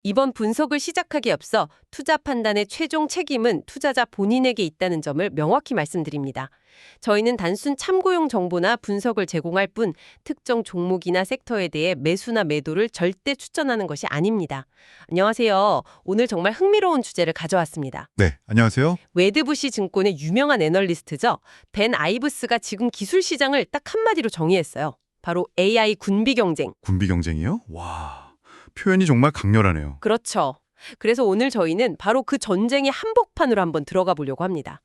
이번 분석을 시작하기에 앞서 투자 판단의 최종 책임은 투자자 본인에게 있다는 점을 명확히 말씀드립니다. 저희는 단순 참고용 정보나 분석을 제공할 뿐 특정 종목이나 섹터에 대해 매수나 매도를 절대 추천하는 것이 아닙니다. 안녕하세요. 오늘 정말 흥미로운 주제를 가져왔습니다. 네, 안녕하세요. 웨드부시 증권의 유명한 애널리스트죠. 벤 아이브스가 지금 기술 시장을 딱 한마디로 정의했어요. 바로 AI 군비 경쟁. 군비 경쟁이요? 와, 표현이 정말 강렬하네요. 그렇죠. 그래서 오늘 저희는 바로 그 전쟁의 한복판으로 한번 들어가 보려고 합니다.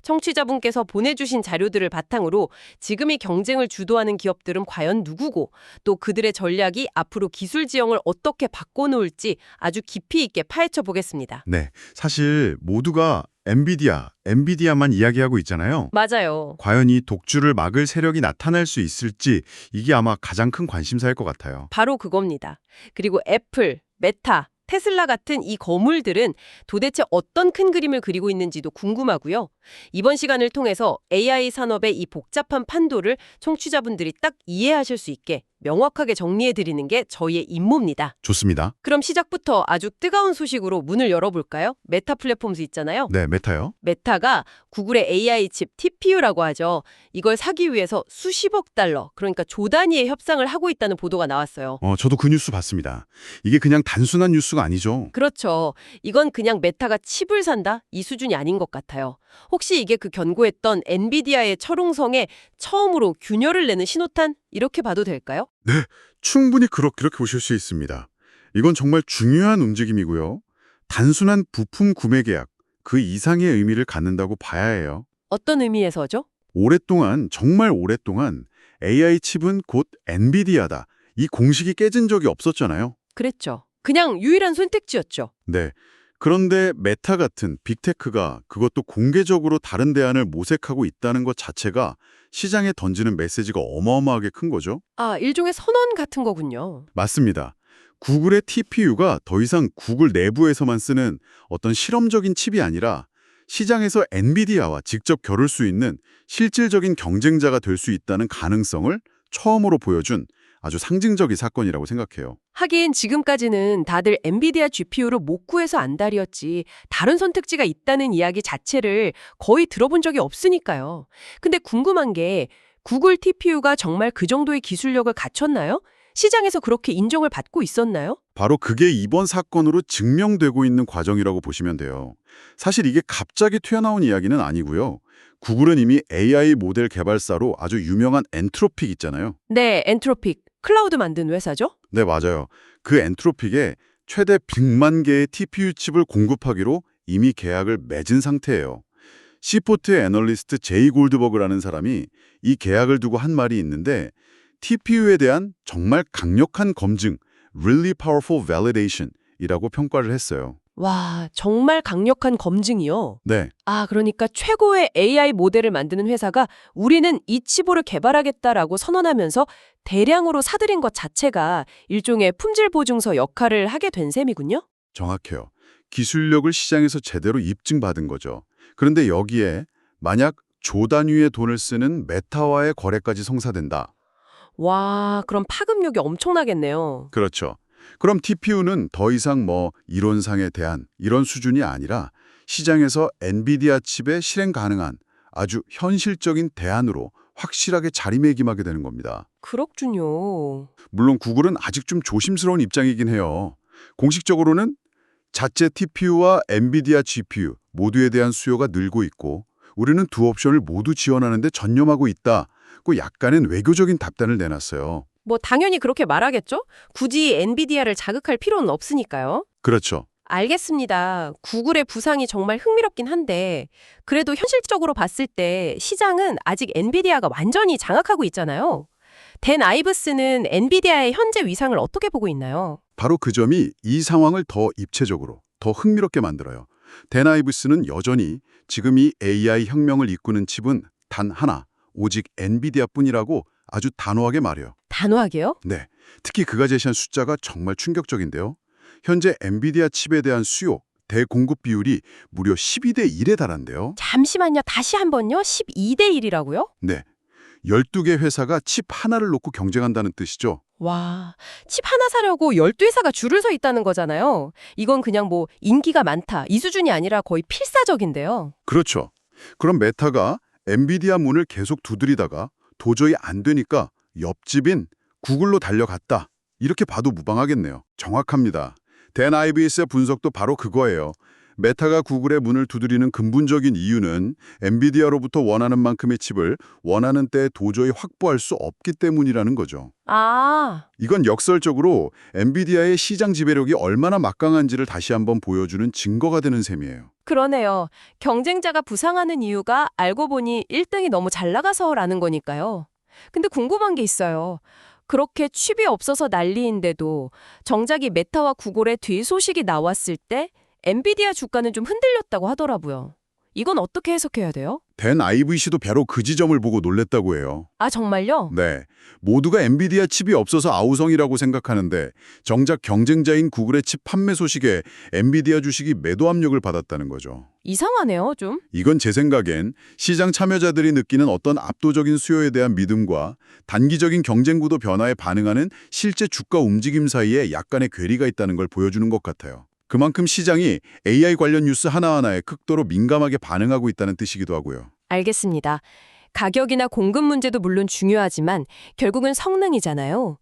청취자분께서 보내주신 자료들을 바탕으로 지금 이 경쟁을 주도하는 기업들은 과연 누구고 또 그들의 전략이 앞으로 기술 지형을 어떻게 바꿔놓을지 아주 깊이 있게 파헤쳐 보겠습니다. 네, 사실 모두가 엔비디아만 이야기하고 있잖아요. 맞아요. 과연 이 독주를 막을 세력이 나타날 수 있을지 이게 아마 가장 큰 관심사일 것 같아요. 바로 그겁니다. 그리고 애플, 메타, 테슬라 같은 이 거물들은 도대체 어떤 큰 그림을 그리고 있는지도 궁금하고요. 이번 시간을 통해서 AI 산업의 이 복잡한 판도를 청취자분들이 딱 이해하실 수 있게 명확하게 정리해드리는 게 저희의 임무입니다. 좋습니다. 그럼 시작부터 아주 뜨거운 소식으로 문을 열어볼까요? 메타 플랫폼스 있잖아요. 네, 메타요. 메타가 구글의 AI 칩 TPU라고 하죠. 이걸 사기 위해서 수십억 달러, 그러니까 조 단위의 협상을 하고 있다는 보도가 나왔어요. 저도 그 뉴스 봤습니다. 이게 그냥 단순한 뉴스가 아니죠. 그렇죠. 이건 그냥 메타가 칩을 산다? 이 수준이 아닌 것 같아요. 혹시 이게 그 견고했던 엔비디아의 철옹성에 처음으로 균열을 내는 신호탄? 이렇게 봐도 될까요? 네, 충분히 그렇게 보실 수 있습니다. 이건 정말 중요한 움직임이고요. 단순한 부품 구매 계약, 그 이상의 의미를 갖는다고 봐야 해요. 어떤 의미에서죠? 오랫동안, 정말 오랫동안 AI 칩은 곧 엔비디아다. 이 공식이 깨진 적이 없었잖아요. 그랬죠. 그냥 유일한 선택지였죠. 네. 그런데 메타 같은 빅테크가 그것도 공개적으로 다른 대안을 모색하고 있다는 것 자체가 시장에 던지는 메시지가 어마어마하게 큰 거죠. 아, 일종의 선언 같은 거군요. 맞습니다. 구글의 TPU가 더 이상 구글 내부에서만 쓰는 어떤 실험적인 칩이 아니라 시장에서 엔비디아와 직접 겨룰 수 있는 실질적인 경쟁자가 될 수 있다는 가능성을 처음으로 보여준 아주 상징적인 사건이라고 생각해요. 하긴 지금까지는 다들 엔비디아 GPU로 못 구해서 안달이었지 다른 선택지가 있다는 이야기 자체를 거의 들어본 적이 없으니까요. 근데 궁금한 게 구글 TPU가 정말 그 정도의 기술력을 갖췄나요? 시장에서 그렇게 인정을 받고 있었나요? 바로 그게 이번 사건으로 증명되고 있는 과정이라고 보시면 돼요. 사실 이게 갑자기 튀어나온 이야기는 아니고요. 구글은 이미 AI 모델 개발사로 아주 유명한 엔트로픽 있잖아요. 네, 엔트로픽. 클라우드 만든 회사죠? 네, 맞아요. 그 엔트로픽에 최대 100만 개의 TPU 칩을 공급하기로 이미 계약을 맺은 상태예요. 시포트의 애널리스트 제이 골드버그라는 사람이 이 계약을 두고 한 말이 있는데 TPU에 대한 정말 강력한 검증, really powerful validation 이라고 평가를 했어요. 와, 정말 강력한 검증이요. 네, 아, 그러니까 최고의 AI 모델을 만드는 회사가 우리는 이 칩으로 개발하겠다라고 선언하면서 대량으로 사들인 것 자체가 일종의 품질 보증서 역할을 하게 된 셈이군요. 정확해요. 기술력을 시장에서 제대로 입증받은 거죠. 그런데 여기에 만약 조 단위의 돈을 쓰는 메타와의 거래까지 성사된다. 와, 그럼 파급력이 엄청나겠네요. 그렇죠. 그럼 TPU는 더 이상 이론상의 대안 이런 수준이 아니라 시장에서 엔비디아 칩에 실행 가능한 아주 현실적인 대안으로 확실하게 자리매김하게 되는 겁니다. 그렇군요. 물론 구글은 아직 좀 조심스러운 입장이긴 해요. 공식적으로는 자체 TPU와 엔비디아 GPU 모두에 대한 수요가 늘고 있고 우리는 두 옵션을 모두 지원하는데 전념하고 있다고 약간은 외교적인 답변을 내놨어요. 뭐 당연히 그렇게 말하겠죠? 굳이 엔비디아를 자극할 필요는 없으니까요. 그렇죠. 알겠습니다. 구글의 부상이 정말 흥미롭긴 한데 그래도 현실적으로 봤을 때 시장은 아직 엔비디아가 완전히 장악하고 있잖아요. 댄 아이브스는 엔비디아의 현재 위상을 어떻게 보고 있나요? 바로 그 점이 이 상황을 더 입체적으로, 더 흥미롭게 만들어요. 댄 아이브스는 여전히 지금 이 AI 혁명을 이끄는 칩은 단 하나, 오직 엔비디아뿐이라고 아주 단호하게 말해요. 단호하게요? 네, 특히 그가 제시한 숫자가 정말 충격적인데요. 현재 엔비디아 칩에 대한 수요, 대공급 비율이 무려 12대 1에 달한대요. 잠시만요. 다시 한번요. 12대 1이라고요? 네, 12개 회사가 칩 하나를 놓고 경쟁한다는 뜻이죠. 와, 칩 하나 사려고 12회사가 줄을 서 있다는 거잖아요. 이건 그냥 뭐 인기가 많다 이 수준이 아니라 거의 필사적인데요. 그렇죠. 그럼 메타가 엔비디아 문을 계속 두드리다가 도저히 안 되니까 옆집인 구글로 달려갔다. 이렇게 봐도 무방하겠네요. 정확합니다. 댄 아이비스의 분석도 바로 그거예요. 메타가 구글의 문을 두드리는 근본적인 이유는 엔비디아로부터 원하는 만큼의 칩을 원하는 때에 도저히 확보할 수 없기 때문이라는 거죠. 아, 이건 역설적으로 엔비디아의 시장 지배력이 얼마나 막강한지를 다시 한번 보여주는 증거가 되는 셈이에요. 그러네요. 경쟁자가 부상하는 이유가 알고 보니 1등이 너무 잘 나가서라는 거니까요. 근데 궁금한 게 있어요. 그렇게 칩이 없어서 난리인데도 정작 이 메타와 구글의 뒤 소식이 나왔을 때 엔비디아 주가는 좀 흔들렸다고 하더라고요. 이건 어떻게 해석해야 돼요? 댄 아이브씨도 바로 그 지점을 보고 놀랬다고 해요. 아, 정말요? 네, 모두가 엔비디아 칩이 없어서 아우성이라고 생각하는데 정작 경쟁자인 구글의 칩 판매 소식에 엔비디아 주식이 매도 압력을 받았다는 거죠. 이상하네요, 좀. 이건 제 생각엔 시장 참여자들이 느끼는 어떤 압도적인 수요에 대한 믿음과 단기적인 경쟁 구도 변화에 반응하는 실제 주가 움직임 사이에 약간의 괴리가 있다는 걸 보여주는 것 같아요. 그만큼 시장이 AI 관련 뉴스 하나하나에 극도로 민감하게 반응하고 있다는 뜻이기도 하고요. 알겠습니다. 가격이나 공급 문제도 물론 중요하지만 결국은 성능이잖아요.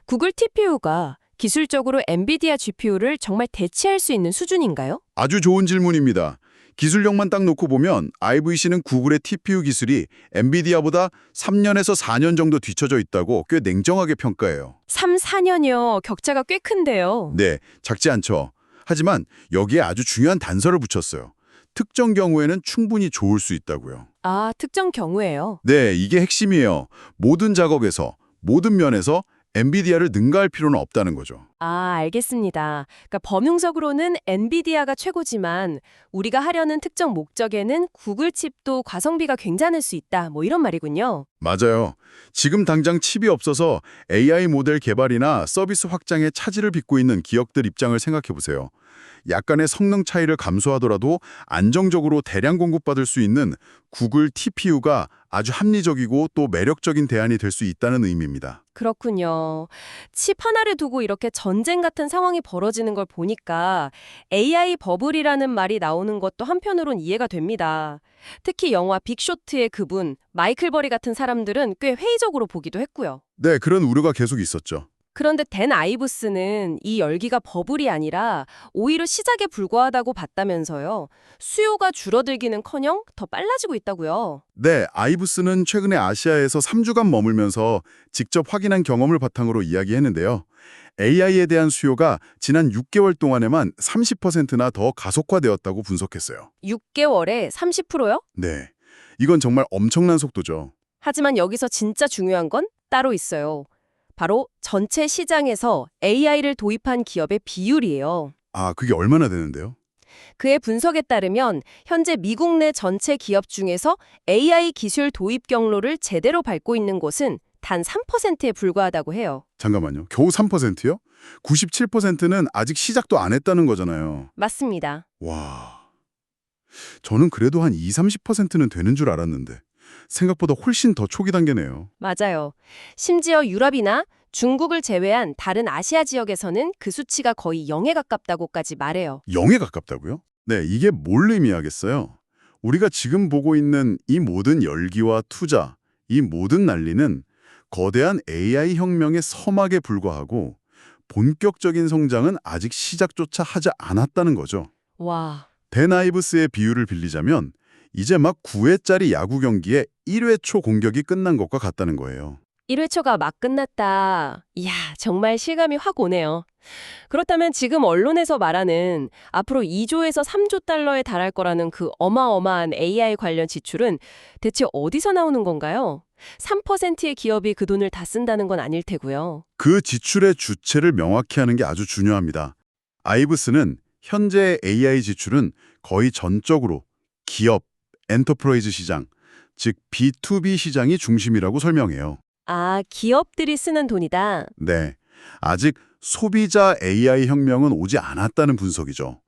구글 TPU가 기술적으로 엔비디아 GPU를 정말 대체할 수 있는 수준인가요? 아주 좋은 질문입니다. 기술력만 딱 놓고 보면 IVC는 구글의 TPU 기술이 엔비디아보다 3년에서 4년 정도 뒤처져 있다고 꽤 냉정하게 평가해요. 3, 4년이요. 격차가 꽤 큰데요. 네, 작지 않죠. 하지만 여기에 아주 중요한 단서를 붙였어요. 특정 경우에는 충분히 좋을 수 있다고요. 아, 특정 경우에요. 네, 이게 핵심이에요. 모든 작업에서, 모든 면에서 엔비디아를 능가할 필요는 없다는 거죠. 아, 알겠습니다. 그러니까 범용적으로는 엔비디아가 최고지만 우리가 하려는 특정 목적에는 구글 칩도 가성비가 괜찮을 수 있다. 뭐 이런 말이군요. 맞아요. 지금 당장 칩이 없어서 AI 모델 개발이나 서비스 확장에 차질을 빚고 있는 기업들 입장을 생각해 보세요. 약간의 성능 차이를 감수하더라도 안정적으로 대량 공급받을 수 있는 구글 TPU가 아주 합리적이고 또 매력적인 대안이 될 수 있다는 의미입니다. 그렇군요. 칩 하나를 두고 이렇게 전쟁 같은 상황이 벌어지는 걸 보니까 AI 버블이라는 말이 나오는 것도 한편으론 이해가 됩니다. 특히 영화 빅쇼트의 그분, 마이클 버리 같은 사람들은 꽤 회의적으로 보기도 했고요. 네, 그런 우려가 계속 있었죠. 그런데 댄 아이브스는 이 열기가 버블이 아니라 오히려 시작에 불과하다고 봤다면서요. 수요가 줄어들기는커녕 더 빨라지고 있다고요. 네, 아이브스는 최근에 아시아에서 3주간 머물면서 직접 확인한 경험을 바탕으로 이야기했는데요. AI에 대한 수요가 지난 6개월 동안에만 30%나 더 가속화되었다고 분석했어요. 6개월에 30%요? 네, 이건 정말 엄청난 속도죠. 하지만 여기서 진짜 중요한 건 따로 있어요. 바로 전체 시장에서 AI를 도입한 기업의 비율이에요. 아, 그게 얼마나 되는데요? 그의 분석에 따르면 현재 미국 내 전체 기업 중에서 AI 기술 도입 경로를 제대로 밟고 있는 곳은 단 3%에 불과하다고 해요. 잠깐만요. 겨우 3%요? 97%는 아직 시작도 안 했다는 거잖아요. 맞습니다. 와, 저는 그래도 한 20-30%는 되는 줄 알았는데 생각보다 훨씬 더 초기 단계네요. 맞아요. 심지어 유럽이나 중국을 제외한 다른 아시아 지역에서는 그 수치가 거의 0에 가깝다고까지 말해요. 0에 가깝다고요? 네, 이게 뭘 의미하겠어요? 우리가 지금 보고 있는 이 모든 열기와 투자, 이 모든 난리는 거대한 AI 혁명의 서막에 불과하고 본격적인 성장은 아직 시작조차 하지 않았다는 거죠. 와, 댄 아이브스의 비유를 빌리자면 이제 막 9회짜리 야구 경기에 1회 초 공격이 끝난 것과 같다는 거예요. 1회 초가 막 끝났다. 이야, 정말 실감이 확 오네요. 그렇다면 지금 언론에서 말하는 앞으로 2조에서 3조 달러에 달할 거라는 그 어마어마한 AI 관련 지출은 대체 어디서 나오는 건가요? 3%의 기업이 그 돈을 다 쓴다는 건 아닐 테고요. 그 지출의 주체를 명확히 하는 게 아주 중요합니다. 아이브스는 현재 AI 지출은 거의 전적으로 기업, 엔터프라이즈 시장, 즉 B2B 시장이 중심이라고 설명해요. 아, 기업들이 쓰는 돈이다. 네, 아직 소비자 AI 혁명은 오지 않았다는 분석이죠.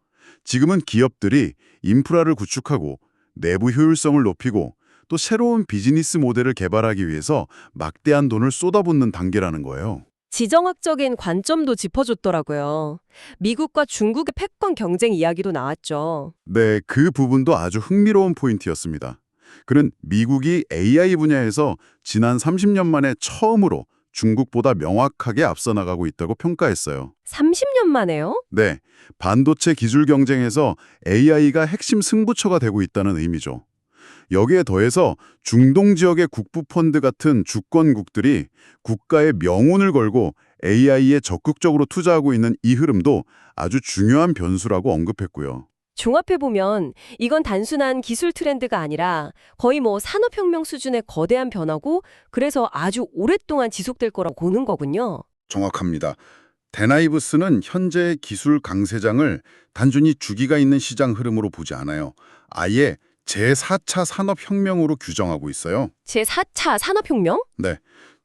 지금은 기업들이 인프라를 구축하고 내부 효율성을 높이고 또 새로운 비즈니스 모델을 개발하기 위해서 막대한 돈을 쏟아붓는 단계라는 거예요. 지정학적인 관점도 짚어줬더라고요. 미국과 중국의 패권 경쟁 이야기도 나왔죠. 네, 그 부분도 아주 흥미로운 포인트였습니다. 그는 미국이 AI 분야에서 지난 30년 만에 처음으로 중국보다 명확하게 앞서 나가고 있다고 평가했어요. 30년 만에요? 네, 반도체 기술 경쟁에서 AI가 핵심 승부처가 되고 있다는 의미죠. 여기에 더해서 중동 지역의 국부펀드 같은 주권국들이 국가의 명운을 걸고 AI에 적극적으로 투자하고 있는 이 흐름도 아주 중요한 변수라고 언급했고요. 종합해보면 이건 단순한 기술 트렌드가 아니라 거의 산업혁명 수준의 거대한 변화고 그래서 아주 오랫동안 지속될 거라고 보는 거군요. 정확합니다. 데나이브스는 현재 기술 강세장을 단순히 주기가 있는 시장 흐름으로 보지 않아요. 아예 제4차 산업혁명으로 규정하고 있어요. 제4차 산업혁명? 네.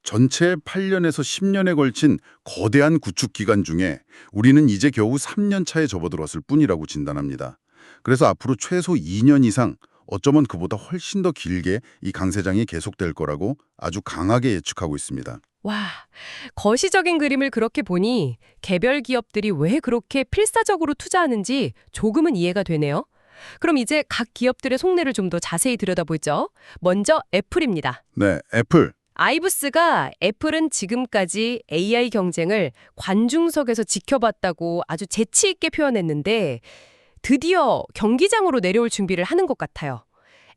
전체 8년에서 10년에 걸친 거대한 구축 기간 중에 우리는 이제 겨우 3년 차에 접어들었을 뿐이라고 진단합니다. 그래서 앞으로 최소 2년 이상, 어쩌면 그보다 훨씬 더 길게 이 강세장이 계속될 거라고 아주 강하게 예측하고 있습니다. 와, 거시적인 그림을 그렇게 보니 개별 기업들이 왜 그렇게 필사적으로 투자하는지 조금은 이해가 되네요. 그럼 이제 각 기업들의 속내를 좀 더 자세히 들여다보죠. 먼저 애플입니다. 네, 애플. 아이브스가 애플은 지금까지 AI 경쟁을 관중석에서 지켜봤다고 아주 재치 있게 표현했는데 드디어 경기장으로 내려올 준비를 하는 것 같아요.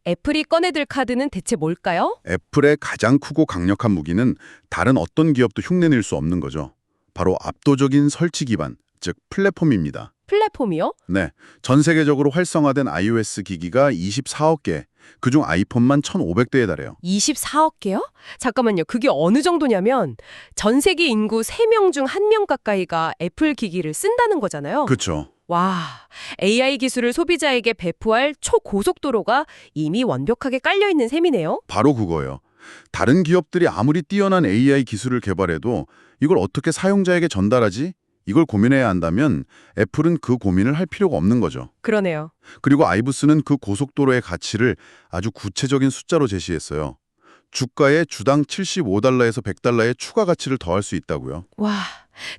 애플이 꺼내들 카드는 대체 뭘까요? 애플의 가장 크고 강력한 무기는 다른 어떤 기업도 흉내낼 수 없는 거죠. 바로 압도적인 설치 기반, 즉 플랫폼입니다. 플랫폼이요? 네, 전 세계적으로 활성화된 iOS 기기가 24억 개, 그중 아이폰만 1,500대에 달해요. 24억 개요? 잠깐만요. 그게 어느 정도냐면 전 세계 인구 3명 중 1명 가까이가 애플 기기를 쓴다는 거잖아요. 그렇죠. 와, AI 기술을 소비자에게 배포할 초고속도로가 이미 완벽하게 깔려있는 셈이네요. 바로 그거예요. 다른 기업들이 아무리 뛰어난 AI 기술을 개발해도 이걸 어떻게 사용자에게 전달하지? 이걸 고민해야 한다면 애플은 그 고민을 할 필요가 없는 거죠. 그러네요. 그리고 아이브스는 그 고속도로의 가치를 아주 구체적인 숫자로 제시했어요. 주가에 주당 75달러에서 100달러의 추가 가치를 더할 수 있다고요. 와,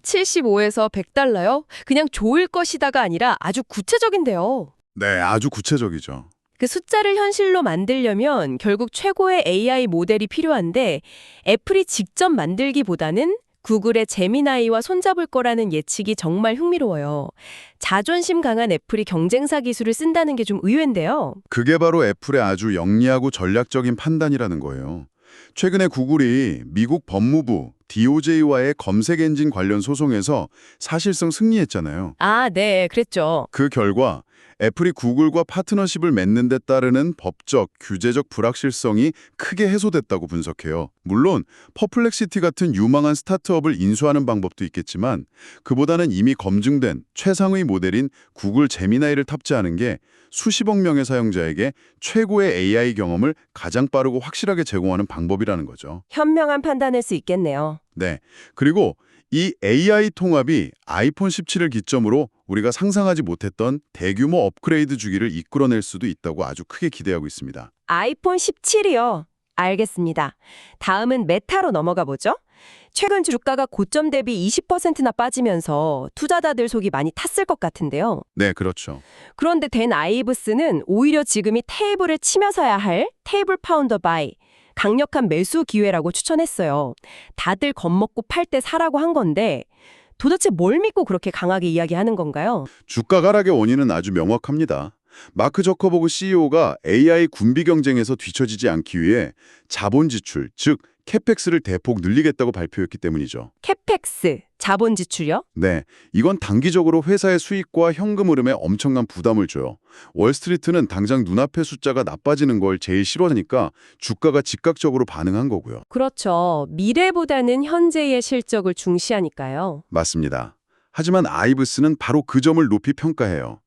75에서 100달러요? 그냥 좋을 것이다가 아니라 아주 구체적인데요. 네, 아주 구체적이죠. 그 숫자를 현실로 만들려면 결국 최고의 AI 모델이 필요한데 애플이 직접 만들기보다는 구글의 제미나이와 손잡을 거라는 예측이 정말 흥미로워요. 자존심 강한 애플이 경쟁사 기술을 쓴다는 게 좀 의외인데요. 그게 바로 애플의 아주 영리하고 전략적인 판단이라는 거예요. 최근에 구글이 미국 법무부, DOJ와의 검색 엔진 관련 소송에서 사실상 승리했잖아요. 아, 네, 그랬죠. 그 결과 애플이 구글과 파트너십을 맺는 데 따르는 법적, 규제적 불확실성이 크게 해소됐다고 분석해요. 물론 퍼플렉시티 같은 유망한 스타트업을 인수하는 방법도 있겠지만 그보다는 이미 검증된 최상의 모델인 구글 제미나이를 탑재하는 게 수십억 명의 사용자에게 최고의 AI 경험을 가장 빠르고 확실하게 제공하는 방법이라는 거죠. 현명한 판단일 수 있겠네요. 네. 그리고 이 AI 통합이 아이폰 17을 기점으로 우리가 상상하지 못했던 대규모 업그레이드 주기를 이끌어낼 수도 있다고 아주 크게 기대하고 있습니다. 아이폰 17이요. 알겠습니다. 다음은 메타로 넘어가 보죠. 최근 주가가 고점 대비 20%나 빠지면서 투자자들 속이 많이 탔을 것 같은데요. 네, 그렇죠. 그런데 댄 아이브스는 오히려 지금이 테이블을 치면서야 할 테이블 파운더 바이, 강력한 매수 기회라고 추천했어요. 다들 겁먹고 팔 때 사라고 한 건데 도대체 뭘 믿고 그렇게 강하게 이야기하는 건가요? 주가 하락의 원인은 아주 명확합니다. 마크 저커버그 CEO가 AI 군비 경쟁에서 뒤처지지 않기 위해 자본 지출, 즉 캐펙스를 대폭 늘리겠다고 발표했기 때문이죠. 캐펙스, 자본 지출이요? 네, 이건 단기적으로 회사의 수익과 현금 흐름에 엄청난 부담을 줘요. 월스트리트는 당장 눈앞의 숫자가 나빠지는 걸 제일 싫어하니까 주가가 즉각적으로 반응한 거고요. 그렇죠. 미래보다는 현재의 실적을 중시하니까요. 맞습니다. 하지만 아이브스는 바로 그 점을 높이 평가해요.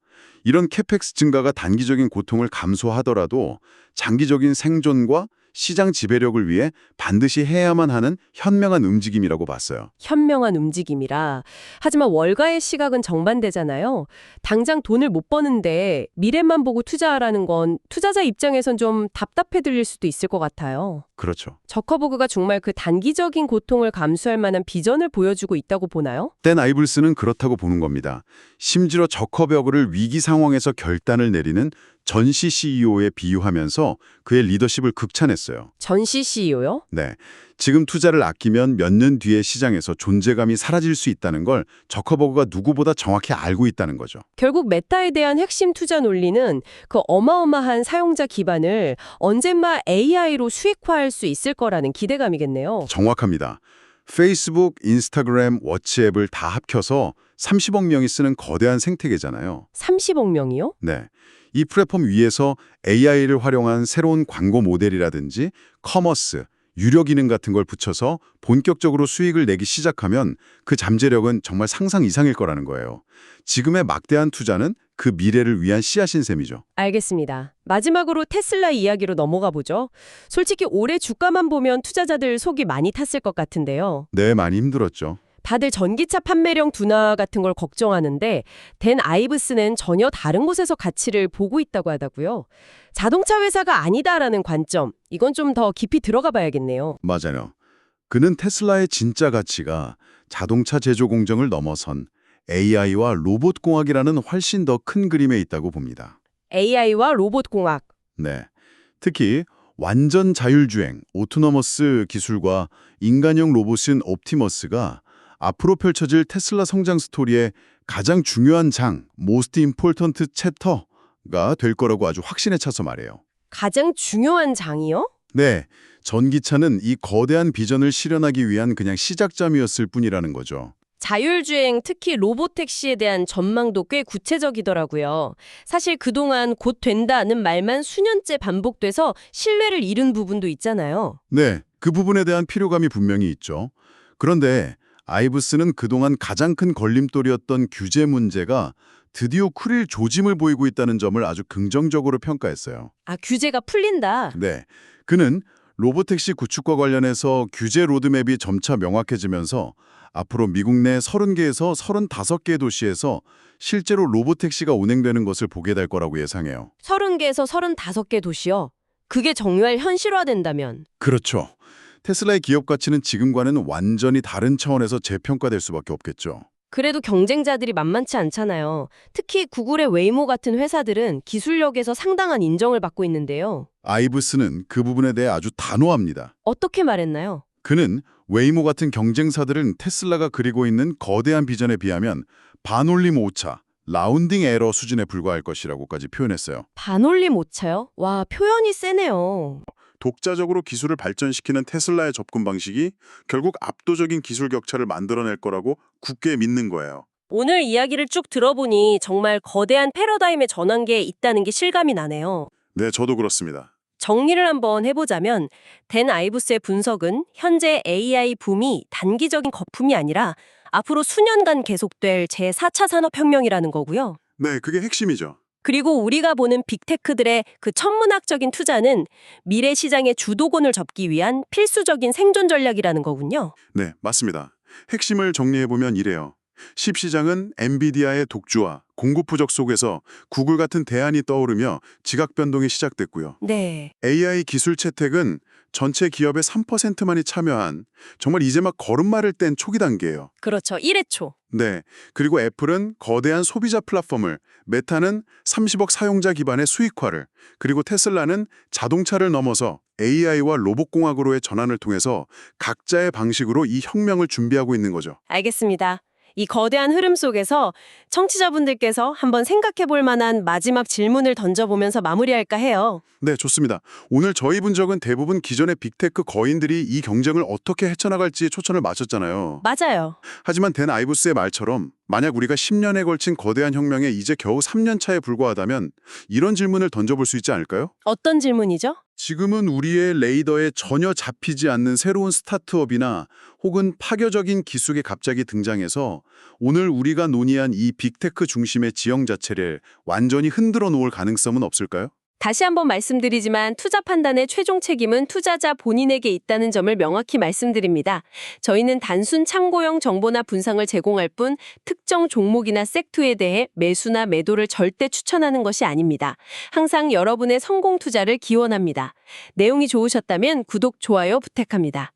이런 캐펙스 증가가 단기적인 고통을 감소하더라도 장기적인 생존과 시장 지배력을 위해 반드시 해야만 하는 현명한 움직임이라고 봤어요. 현명한 움직임이라. 하지만 월가의 시각은 정반대잖아요. 당장 돈을 못 버는데 미래만 보고 투자하라는 건 투자자 입장에선 좀 답답해 들릴 수도 있을 것 같아요. 그렇죠. 저커버그가 정말 그 단기적인 고통을 감수할 만한 비전을 보여주고 있다고 보나요? 댄 아이블스는 그렇다고 보는 겁니다. 심지어 저커버그를 위기 상황에서 결단을 내리는 전시 CEO에 비유하면서 그의 리더십을 극찬했어요. 전시 CEO요? 네, 지금 투자를 아끼면 몇 년 뒤에 시장에서 존재감이 사라질 수 있다는 걸 저커버그가 누구보다 정확히 알고 있다는 거죠. 결국 메타에 대한 핵심 투자 논리는 그 어마어마한 사용자 기반을 언젠가 AI로 수익화할 수 있을 거라는 기대감이겠네요. 정확합니다. 페이스북, 인스타그램, 워치앱을 다 합쳐서 30억 명이 쓰는 거대한 생태계잖아요. 30억 명이요? 네. 이 플랫폼 위에서 AI를 활용한 새로운 광고 모델이라든지 커머스, 유료 기능 같은 걸 붙여서 본격적으로 수익을 내기 시작하면 그 잠재력은 정말 상상 이상일 거라는 거예요. 지금의 막대한 투자는 그 미래를 위한 씨앗인 셈이죠. 알겠습니다. 마지막으로 테슬라 이야기로 넘어가 보죠. 솔직히 올해 주가만 보면 투자자들 속이 많이 탔을 것 같은데요. 네, 많이 힘들었죠. 다들 전기차 판매량 둔화 같은 걸 걱정하는데 댄 아이브스는 전혀 다른 곳에서 가치를 보고 있다고 하다고요. 자동차 회사가 아니다라는 관점, 이건 좀 더 깊이 들어가 봐야겠네요. 맞아요. 그는 테슬라의 진짜 가치가 자동차 제조 공정을 넘어선 AI와 로봇공학이라는 훨씬 더 큰 그림에 있다고 봅니다. AI와 로봇 공학. 네. 특히 완전 자율주행, 오토노머스 기술과 인간형 로봇인 옵티머스가 앞으로 펼쳐질 테슬라 성장 스토리의 가장 중요한 장, most important chapter가 될 거라고 아주 확신에 차서 말해요. 가장 중요한 장이요? 네, 전기차는 이 거대한 비전을 실현하기 위한 그냥 시작점이었을 뿐이라는 거죠. 자율주행, 특히 로보택시에 대한 전망도 꽤 구체적이더라고요. 사실 그동안 곧 된다는 말만 수년째 반복돼서 신뢰를 잃은 부분도 있잖아요. 네, 그 부분에 대한 피로감이 분명히 있죠. 그런데 아이브스는 그동안 가장 큰 걸림돌이었던 규제 문제가 드디어 풀릴 조짐을 보이고 있다는 점을 아주 긍정적으로 평가했어요. 아, 규제가 풀린다. 네, 그는 로보택시 구축과 관련해서 규제 로드맵이 점차 명확해지면서 앞으로 미국 내 30개에서 35개 도시에서 실제로 로보택시가 운행되는 것을 보게 될 거라고 예상해요. 30개에서 35개 도시요. 그게 정말 현실화된다면. 그렇죠. 테슬라의 기업 가치는 지금과는 완전히 다른 차원에서 재평가될 수밖에 없겠죠. 그래도 경쟁자들이 만만치 않잖아요. 특히 구글의 웨이모 같은 회사들은 기술력에서 상당한 인정을 받고 있는데요. 아이브스는 그 부분에 대해 아주 단호합니다. 어떻게 말했나요? 그는 웨이모 같은 경쟁사들은 테슬라가 그리고 있는 거대한 비전에 비하면 반올림 오차, 라운딩 에러 수준에 불과할 것이라고까지 표현했어요. 반올림 오차요? 와, 표현이 세네요. 독자적으로 기술을 발전시키는 테슬라의 접근 방식이 결국 압도적인 기술 격차를 만들어낼 거라고 굳게 믿는 거예요. 오늘 이야기를 쭉 들어보니 정말 거대한 패러다임의 전환기에 있다는 게 실감이 나네요. 네, 저도 그렇습니다. 정리를 한번 해보자면 댄 아이브스의 분석은 현재 AI 붐이 단기적인 거품이 아니라 앞으로 수년간 계속될 제4차 산업혁명이라는 거고요. 네, 그게 핵심이죠. 그리고 우리가 보는 빅테크들의 그 천문학적인 투자는 미래 시장의 주도권을 잡기 위한 필수적인 생존 전략이라는 거군요. 네, 맞습니다. 핵심을 정리해보면 이래요. 10시장은 엔비디아의 독주와 공급 부족 속에서 구글 같은 대안이 떠오르며 지각 변동이 시작됐고요. 네. AI 기술 채택은 전체 기업의 3%만이 참여한 정말 이제 막 걸음마를 뗀 초기 단계예요. 그렇죠. 1회 초. 네, 그리고 애플은 거대한 소비자 플랫폼을, 메타는 30억 사용자 기반의 수익화를, 그리고 테슬라는 자동차를 넘어서 AI와 로봇공학으로의 전환을 통해서 각자의 방식으로 이 혁명을 준비하고 있는 거죠. 알겠습니다. 이 거대한 흐름 속에서 청취자분들께서 한번 생각해 볼 만한 마지막 질문을 던져보면서 마무리할까 해요. 네, 좋습니다. 오늘 저희 분석은 대부분 기존의 빅테크 거인들이 이 경쟁을 어떻게 헤쳐나갈지에 초점을 맞췄잖아요. 맞아요. 하지만 댄 아이브스의 말처럼 만약 우리가 10년에 걸친 거대한 혁명에 이제 겨우 3년 차에 불과하다면 이런 질문을 던져볼 수 있지 않을까요? 어떤 질문이죠? 지금은 우리의 레이더에 전혀 잡히지 않는 새로운 스타트업이나 혹은 파격적인 기술이 갑자기 등장해서 오늘 우리가 논의한 이 빅테크 중심의 지형 자체를 완전히 흔들어 놓을 가능성은 없을까요? 다시 한번 말씀드리지만 투자 판단의 최종 책임은 투자자 본인에게 있다는 점을 명확히 말씀드립니다. 저희는 단순 참고용 정보나 분석을 제공할 뿐 특정 종목이나 섹터에 대해 매수나 매도를 절대 추천하는 것이 아닙니다. 항상 여러분의 성공 투자를 기원합니다. 내용이 좋으셨다면 구독, 좋아요 부탁합니다.